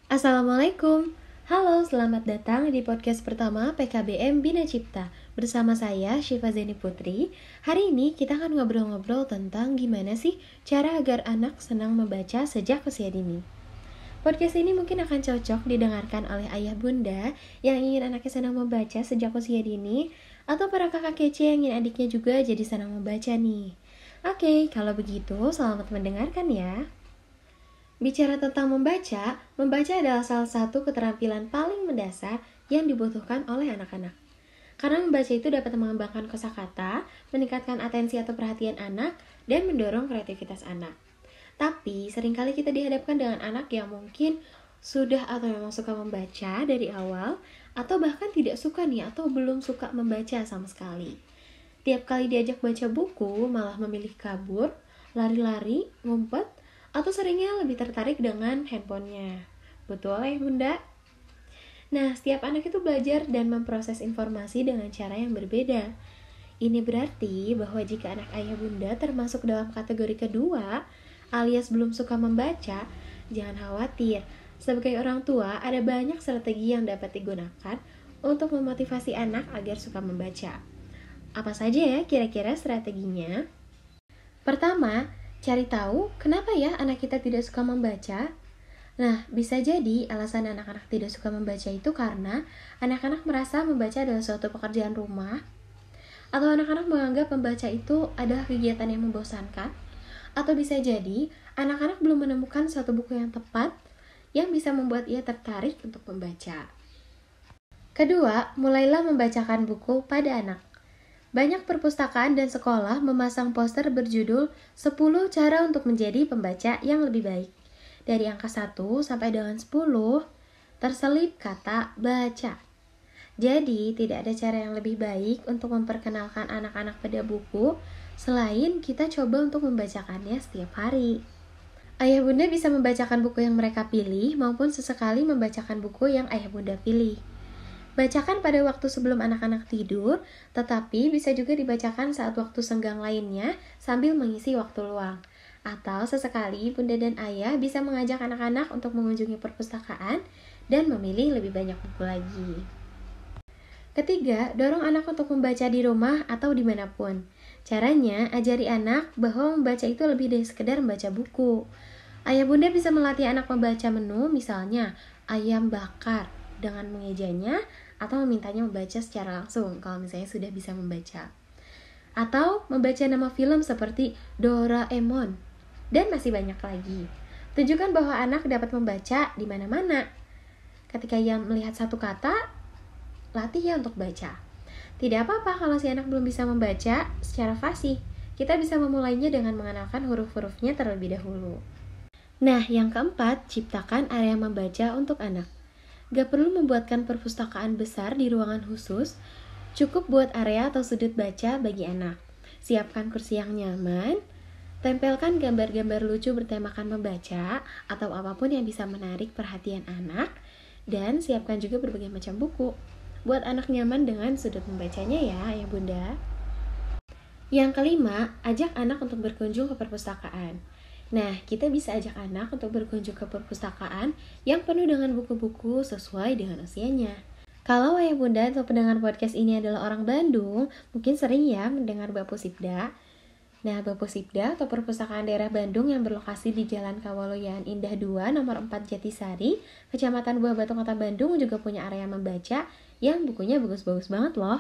Assalamualaikum. Halo, selamat datang di podcast pertama PKBM Bina Cipta. Bersama saya, Syifa Zeni Putri. Hari ini kita akan ngobrol-ngobrol tentang gimana sih cara agar anak senang membaca sejak usia dini. Podcast ini mungkin akan cocok didengarkan oleh ayah bunda yang ingin anaknya senang membaca sejak usia dini, atau para kakak kece yang ingin adiknya juga jadi senang membaca nih. Oke, kalau begitu selamat mendengarkan ya. Bicara tentang membaca adalah salah satu keterampilan paling mendasar yang dibutuhkan oleh anak-anak. Karena membaca itu dapat mengembangkan kosakata, meningkatkan atensi atau perhatian anak, dan mendorong kreativitas anak. Tapi, seringkali kita dihadapkan dengan anak yang mungkin sudah atau memang suka membaca dari awal, atau bahkan tidak suka nih, atau belum suka membaca sama sekali. Tiap kali diajak baca buku, malah memilih kabur, lari-lari, ngumpet, atau seringnya lebih tertarik dengan handphonenya. Betul ya bunda? Nah, setiap anak itu belajar dan memproses informasi dengan cara yang berbeda. Ini berarti bahwa jika anak ayah bunda termasuk dalam kategori kedua, alias belum suka membaca, jangan khawatir. Sebagai orang tua, ada banyak strategi yang dapat digunakan untuk memotivasi anak agar suka membaca. Apa saja ya kira-kira strateginya? Pertama, cari tahu kenapa ya anak kita tidak suka membaca. Nah, bisa jadi alasan anak-anak tidak suka membaca itu karena anak-anak merasa membaca adalah suatu pekerjaan rumah, atau anak-anak menganggap membaca itu adalah kegiatan yang membosankan, atau bisa jadi anak-anak belum menemukan suatu buku yang tepat yang bisa membuat ia tertarik untuk membaca. Kedua, mulailah membacakan buku pada anak. Banyak perpustakaan dan sekolah memasang poster berjudul 10 cara untuk menjadi pembaca yang lebih baik. Dari angka 1 sampai dengan 10, terselip kata baca. Jadi, tidak ada cara yang lebih baik untuk memperkenalkan anak-anak pada buku selain kita coba untuk membacakannya setiap hari. Ayah bunda bisa membacakan buku yang mereka pilih maupun sesekali membacakan buku yang ayah bunda pilih. Bacakan pada waktu sebelum anak-anak tidur, tetapi bisa juga dibacakan saat waktu senggang lainnya sambil mengisi waktu luang. Atau sesekali bunda dan ayah bisa mengajak anak-anak untuk mengunjungi perpustakaan dan memilih lebih banyak buku lagi. Ketiga, dorong anak untuk membaca di rumah atau dimanapun. Caranya, ajari anak bahwa membaca itu lebih dari sekedar membaca buku. Ayah bunda bisa melatih anak membaca menu, misalnya ayam bakar, dengan mengejanya atau memintanya membaca secara langsung kalau misalnya sudah bisa membaca. Atau membaca nama film seperti Doraemon dan masih banyak lagi. Tunjukkan bahwa anak dapat membaca di mana-mana. Ketika ia melihat satu kata, latih ya untuk baca. Tidak apa-apa kalau si anak belum bisa membaca secara fasih. Kita bisa memulainya dengan mengenalkan huruf-hurufnya terlebih dahulu. Nah, yang keempat, ciptakan area membaca untuk anak. Gak perlu membuatkan perpustakaan besar di ruangan khusus, cukup buat area atau sudut baca bagi anak. Siapkan kursi yang nyaman, tempelkan gambar-gambar lucu bertemakan membaca atau apapun yang bisa menarik perhatian anak, dan siapkan juga berbagai macam buku. Buat anak nyaman dengan sudut membacanya ya, ayah bunda. Yang kelima, ajak anak untuk berkunjung ke perpustakaan. Nah, kita bisa ajak anak untuk berkunjung ke perpustakaan yang penuh dengan buku-buku sesuai dengan usianya. Kalau ayah bunda atau pendengar podcast ini adalah orang Bandung, mungkin sering ya mendengar Bapusibda. Nah, Bapusibda atau Perpustakaan Daerah Bandung yang berlokasi di Jalan Kawaloyan Indah 2, nomor 4 Jatisari, Kecamatan Buah Batu, Kota Bandung juga punya area membaca yang bukunya bagus-bagus banget loh.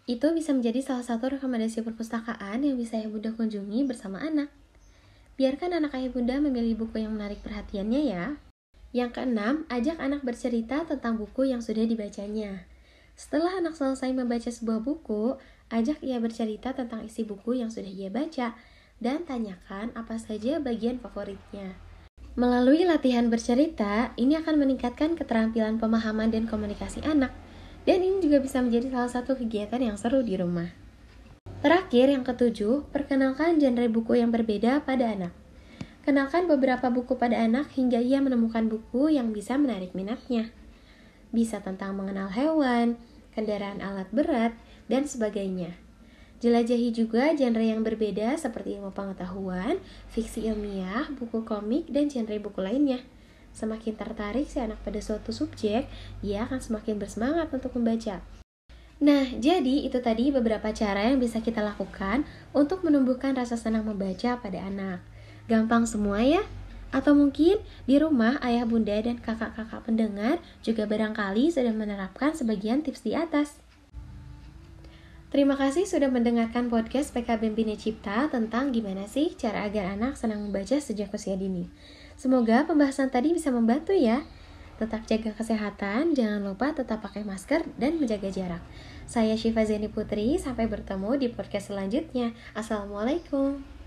Itu bisa menjadi salah satu rekomendasi perpustakaan yang bisa ayah bunda kunjungi bersama anak. Biarkan anak ayah bunda memilih buku yang menarik perhatiannya ya. Yang keenam, ajak anak bercerita tentang buku yang sudah dibacanya. Setelah anak selesai membaca sebuah buku, ajak ia bercerita tentang isi buku yang sudah ia baca dan tanyakan apa saja bagian favoritnya. Melalui latihan bercerita, ini akan meningkatkan keterampilan pemahaman dan komunikasi anak, dan ini juga bisa menjadi salah satu kegiatan yang seru di rumah. Terakhir, yang ketujuh, perkenalkan genre buku yang berbeda pada anak. Kenalkan beberapa buku pada anak hingga ia menemukan buku yang bisa menarik minatnya. Bisa tentang mengenal hewan, kendaraan alat berat, dan sebagainya. Jelajahi juga genre yang berbeda seperti ilmu pengetahuan, fiksi ilmiah, buku komik, dan genre buku lainnya. Semakin tertarik si anak pada suatu subjek, dia akan semakin bersemangat untuk membaca. Nah, jadi itu tadi beberapa cara yang bisa kita lakukan untuk menumbuhkan rasa senang membaca pada anak. Gampang semua ya? Atau mungkin di rumah ayah bunda dan kakak-kakak pendengar juga barangkali sudah menerapkan sebagian tips di atas. Terima kasih sudah mendengarkan podcast PKB Bina Cipta tentang gimana sih cara agar anak senang membaca sejak usia dini. Semoga pembahasan tadi bisa membantu ya. Tetap jaga kesehatan, jangan lupa tetap pakai masker dan menjaga jarak. Saya Syifa Zeni Putri, sampai bertemu di podcast selanjutnya. Assalamualaikum.